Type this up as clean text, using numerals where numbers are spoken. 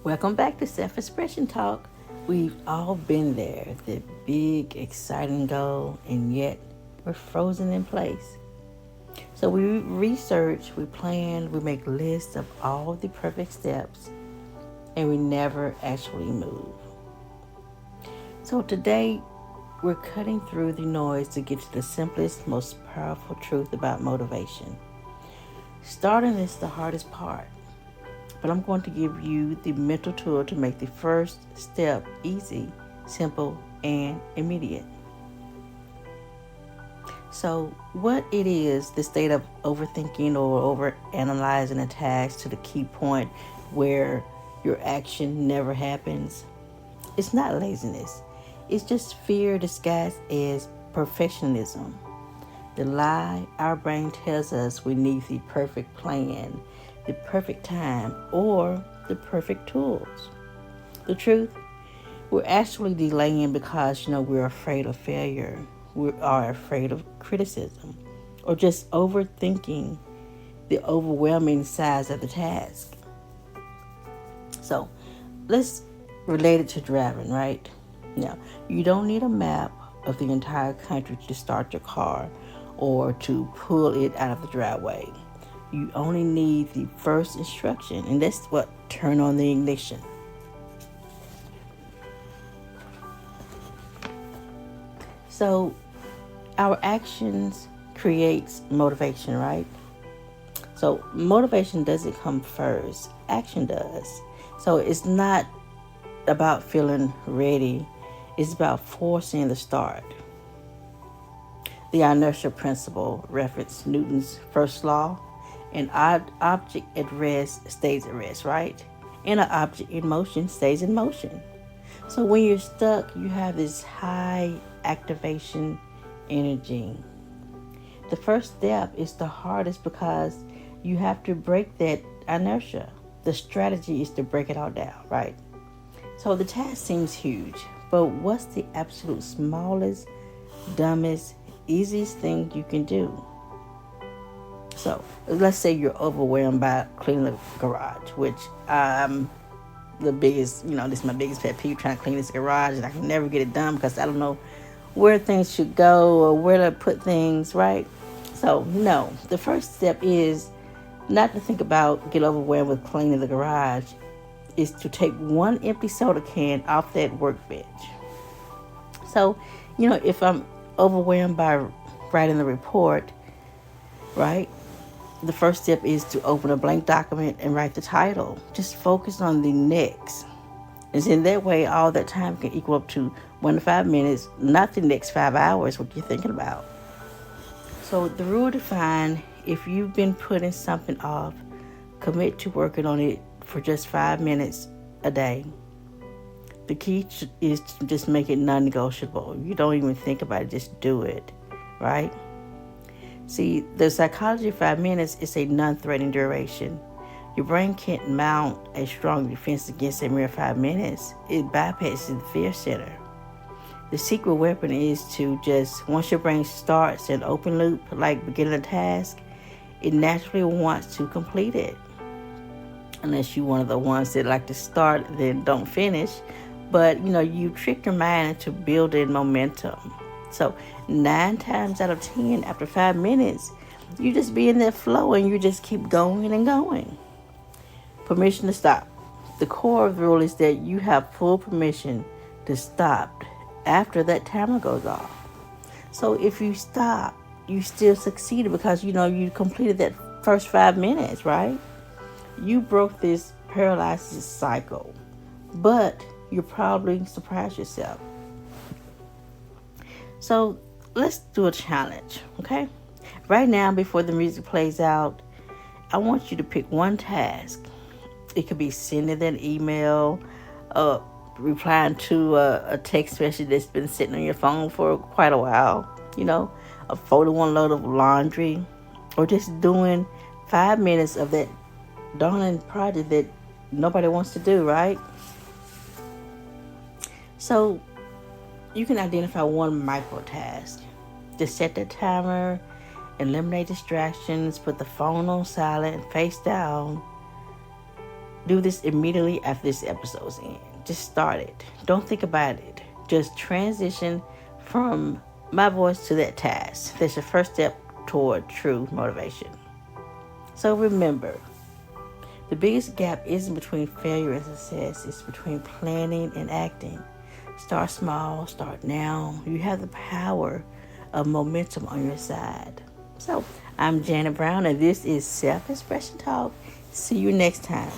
Welcome back to Self-Expression Talk. We've all been there, the big, exciting goal, and yet we're frozen in place. So we research, we plan, we make lists of all the perfect steps, and we never actually move. So today, we're cutting through the noise to get to the simplest, most powerful truth about motivation. Starting is the hardest part, but I'm going to give you the mental tool to make the first step easy, simple, and immediate. So, what it is, the state of overthinking or overanalyzing a task to the key point where your action never happens, it's not laziness. It's just fear disguised as perfectionism. The lie our brain tells us we need the perfect plan, the perfect time, or the perfect tools. The truth, we're actually delaying because we're afraid of failure. We are afraid of criticism or just overthinking the overwhelming size of the task. So let's relate it to driving, right? Now, you don't need a map of the entire country to start your car or to pull it out of the driveway. You only need the first instruction, and that's what: turn on the ignition. So, our actions creates motivation, right? So, motivation doesn't come first, action does. So, it's not about feeling ready, it's about forcing the start. The inertia principle reference Newton's first law. An object at rest stays at rest, right? And an object in motion stays in motion. So when you're stuck, you have this high activation energy. The first step is the hardest because you have to break that inertia. The strategy is to break it all down, right? So the task seems huge, but what's the absolute smallest, dumbest, easiest thing you can do? So let's say you're overwhelmed by cleaning the garage, which I'm the biggest, this is my biggest pet peeve, trying to clean this garage, and I can never get it done because I don't know where things should go or where to put things, right? So no, the first step is not to think about get overwhelmed with cleaning the garage, is to take one empty soda can off that workbench. So, if I'm overwhelmed by writing the report, right? The first step is to open a blank document and write the title. Just focus on the next. And in that way, all that time can equal up to 1 to 5 minutes, not the next 5 hours, what you're thinking about. So the rule defined, if you've been putting something off, commit to working on it for just 5 minutes a day. The key is to just make it non-negotiable. You don't even think about it, just do it, right? See, the psychology of 5 minutes is a non-threatening duration. Your brain can't mount a strong defense against a mere 5 minutes. It bypasses the fear center. The secret weapon is to just, once your brain starts an open loop, like beginning a task, it naturally wants to complete it. Unless you're one of the ones that like to start, then don't finish. But, you trick your mind into building momentum. So 9 times out of 10, after 5 minutes, you just be in that flow and you just keep going and going. Permission to stop. The core of the rule is that you have full permission to stop after that timer goes off. So if you stop, you still succeeded because, you completed that first 5 minutes, right? You broke this paralysis cycle, but you probably surprised yourself. So let's do a challenge, okay? Right now, before the music plays out, I want you to pick one task. It could be sending an email, replying to a text message that's been sitting on your phone for quite a while, a folding one load of laundry, or just doing 5 minutes of that daunting project that nobody wants to do, right? So you can identify one micro task. Just set the timer, eliminate distractions, put the phone on silent, face down, Do this immediately after this episode's end. Just start it. Don't think about it. Just transition from my voice to that task. That's your first step toward true motivation. So remember, the biggest gap isn't between failure and success. It's between planning and acting. Start small. Start now. You have the power of momentum on your side. So, I'm Janet Brown, and this is Self-Expression Talk. See you next time.